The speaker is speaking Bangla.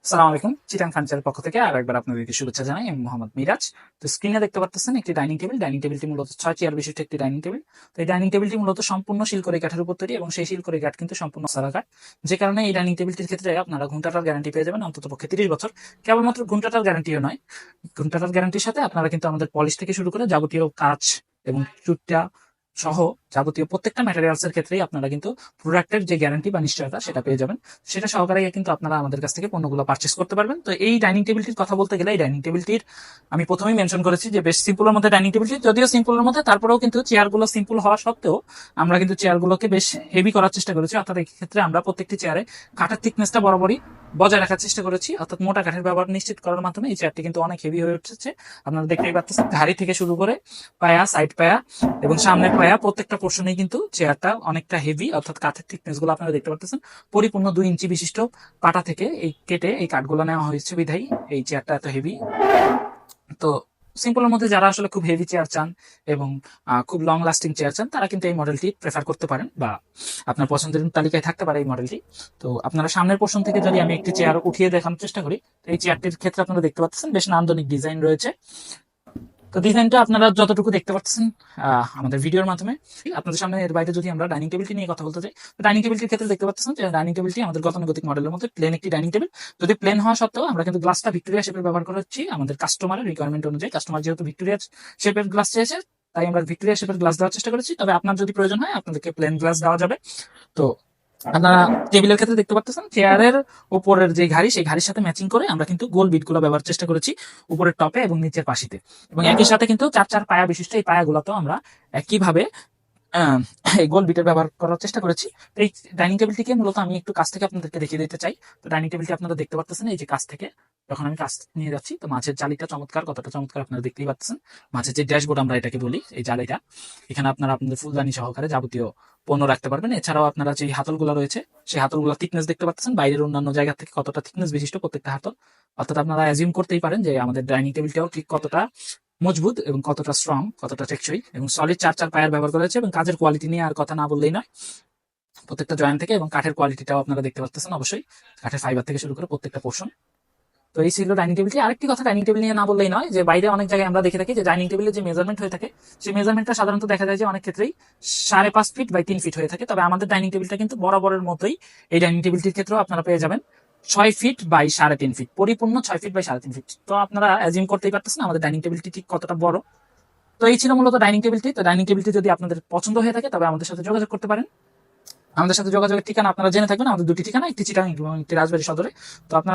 আসসালামু আলাইকুম, চিটাং ফার্নিচারের পক্ষ থেকে আর একবার আপনাদেরকে শুভেচ্ছা জানাই। আমি মোহাম্মদ মিরাজ। তো স্ক্রিনে দেখতে পাচ্ছেন একটি ডাইনিং টেবিলটি মূলত 6 চেয়ার বিশিষ্ট একটি ডাইনিং টেবিল। তো এই ডাইনিং টেবিলটি মূলত সম্পূর্ণ শিলকড়ি কাঠের উপর তৈরি এবং সেই শিলকড়ি কাঠ কিন্তু সম্পূর্ণ সারা কাঠ, যে কারণে এই ডাইনিং টেবিলটির ক্ষেত্রে আপনারা ঘন্টাটার গ্যারান্টি পেয়ে যাবেন অন্তত পক্ষে 30 বছর। কেবলমাত্র ঘন্টাটার গ্যারান্টিও নয়, ঘন্টাটার গ্যারান্টির সাথে আপনারা কিন্তু আমাদের পলিশ থেকে শুরু করে যাবতীয় কাজ এবং চুটটা সহ যাবতীয় প্রত্যেকটা ম্যাটেরিয়ালস এর ক্ষেত্রেই আপনারা কিন্তু প্রোডাক্টের যে গ্যারান্টি বা নিশ্চয়তা সেটা পেয়ে যাবেন। সেটা সহকারে কিন্তু আপনারা আমাদের কাছ থেকে পণ্যগুলো পারচেস করতে পারবেন। তো এই ডাইনিং টেবিলটির কথা বলতে গেলে, এই ডাইনিং টেবিলটির আমি প্রথমেই মেনশন করেছি যে বেশ সিম্পলের মধ্যে ডাইনিং টেবিলটি, যদিও সিম্পলের মধ্যে তারপরেও কিন্তু চেয়ারগুলো সিম্পল হওয়া সত্ত্বেও আমরা কিন্তু চেয়ারগুলোকে বেশ হেভি করার চেষ্টা করেছি। অর্থাৎ এই ক্ষেত্রে আমরা প্রত্যেকটি চেয়ারে কাঠের থিকনেসটা বরাবরই বজায় রাখার চেষ্টা করেছি, অর্থাৎ মোটা কাঠের ব্যবহার নিশ্চিত করার মাধ্যমে এই চেয়ারটি কিন্তু অনেক হেভি হয়ে উঠেছে। আপনারা দেখতেই পাচ্ছেন ঘাড়ি থেকে শুরু করে পায়া, সাইড পায়া এবং সামনের পায়া প্রত্যেকটা পোর্শনেই কিন্তু চেয়ারটা অনেকটা হেভি, অর্থাৎ কাঠের থিকনেস গুলো আপনারা দেখতে পাচ্ছেন পরিপূর্ণ 2 ইঞ্চি বিশিষ্ট পাটা থেকে এই কেটে এই কাঠগুলো নেওয়া হয়েছে বিধাই এই চেয়ারটা এত হেভি। তো সিম্পলের মধ্যে যারা আসলে খুব হেভি চেয়ার চান এবং খুব লং লাস্টিং চেয়ার চান, তারা কিন্তু এই মডেলটি প্রেফার করতে পারেন বা আপনার পছন্দের তালিকায় থাকতে পারে এই মডেলটি। তো আপনারা সামনের পোর্শন থেকে যদি আমি একটি চেয়ার উঠিয়ে দেখানোর চেষ্টা করি, তো এই চেয়ারটির ক্ষেত্রে আপনারা দেখতে পাচ্ছেন বেশ নান্দনিক ডিজাইন রয়েছে। তো ডিজাইনটা আপনারা যতটুকু দেখতে পাচ্ছেন আমাদের ভিডিওর মাধ্যমে, আপনাদের সামনে এর বাইরে যদি আমরা ডাইনিং টেবিলটি নিয়ে কথা বলতে চাই, ডাইনিং টেবিলটির ক্ষেত্রে দেখতে পাচ্ছেন যে ডাইনিং টেবিলটি আমাদের গতানুগতিক মডেলের মধ্যে প্লেন একটি ডাইনিং টেবিল। যদি প্লেন হওয়া সত্ত্বেও আমরা কিন্তু গ্লাসটা ভিক্টোরিয়া শেপের ব্যবহার করেছি আমাদের কাস্টমারের রিকোয়ারমেন্ট অনুযায়ী। কাস্টমার যেহেতু ভিক্টোরিয়া শেপের গ্লাস চেয়েছে, তাই আমরা ভিক্টোরিয়া শেপের গ্লাস দেওয়ার চেষ্টা করেছি। তবে আপনার যদি প্রয়োজন হয় আপনাদেরকে প্লেন গ্লাস দেওয়া যাবে। তো আপনারা টেবিলের ক্ষেত্রে দেখতে পাচ্ছেন চেয়ারের উপরের যে ঘাড়ি, সেই ঘাড়ির সাথে ম্যাচিং করে আমরা কিন্তু গোল বিট গুলো ব্যবহার চেষ্টা করেছি উপরের টপে এবং নিচের পাশিতে, এবং একই সাথে কিন্তু 4 পায়া বিশিষ্ট এই পায়াগুলোতেও আমরা একইভাবে আহ, এই গোল বিটের ব্যবহার করার চেষ্টা করেছি। তো এই ডাইনিং টেবিলটিকে মূলত আমি একটু কাছ থেকে আপনাদেরকে দেখিয়ে দিতে চাই। তো ডাইনিং টেবিলটি আপনারা দেখতে পাচ্ছেন এই যে কাছ থেকে যখন আমি কাছ নিয়ে যাচ্ছি, তো মাঝের জালিটা চমৎকার, কতটা চমৎকার আপনারা দেখতেই পাচ্ছেন। মাঝের যে ড্যাশবোর্ড আমরা এটাকে বলি, এই জালিটা, এখানে আপনারা আপনাদের ফুলদানি সহকারে যাবতীয় পণ্য রাখতে পারবেন। এছাড়াও আপনারা যে হাতলগুলো রয়েছে, সেই হাতলগুলো থিকনেস দেখতে পাচ্ছেন বাইরের অন্যান্য জায়গা থেকে কতটা থিকনেস বিশিষ্ট প্রত্যেকটা হাতল। অর্থাৎ আপনারা অ্যাজিউম করতেই পারেন যে আমাদের ডাইনিং টেবিলটাও ঠিক কতটা মজবুত এবং কতটা স্ট্রং, কতটা টেকসই এবং সলিড 4 পায়ার ব্যবহার করা হয়েছে। এবং কাজের কোয়ালিটি নিয়ে আর কথা না বললেই নয়, প্রত্যেকটা জয়েন্ট থেকে, এবং কাঠের কোয়ালিটিটাও আপনারা দেখতে পাচ্ছেন অবশ্যই, কাঠের ফাইবার থেকে শুরু করে প্রত্যেকটা পোর্শন। তো এই ছিল ডাইনিং টেবিলটি। আরেকটি কথা ডাইনিং টেবিল নিয়ে না বললেই নয়, যে বাইরে অনেক জায়গায় আমরা দেখে থাকি যে ডাইনিং টেবিলের যে মেজারমেন্ট হয়ে থাকে, সেই মেজারমেন্টটা সাধারণত দেখা যায় যে অনেক ক্ষেত্রেই 5.5 ফিট বাই 3 ফিট হয়ে থাকে। তবে আমাদের ডাইনিং টেবিলটা কিন্তু বরাবরের মতোই এই ডাইনিং টেবিলটির ক্ষেত্রেও আপনারা পেয়ে যাবেন 6 ফিট বাই 3.5 ফিট, পরিপূর্ণ 6 ফিট বাই 3.5 ফিট। তো আপনারা অ্যাজিউম করতেই পারতেছেন আমাদের ডাইনিং টেবিলটি ঠিক কতটা বড়। তো এই ছিল মূলত ডাইনিং টেবিলটি। তো ডাইনিং টেবিলটি যদি আপনাদের পছন্দ হয়ে থাকে তবে আমাদের সাথে যোগাযোগ করতে পারেন। আমাদের সাথে যোগাযোগের ঠিকানা আপনারা জেনে থাকবেন, আমাদের 2টি ঠিকানা, একটি চিটাগাং এবং একটি রাজবাড়ী সদরে। তো আপনারা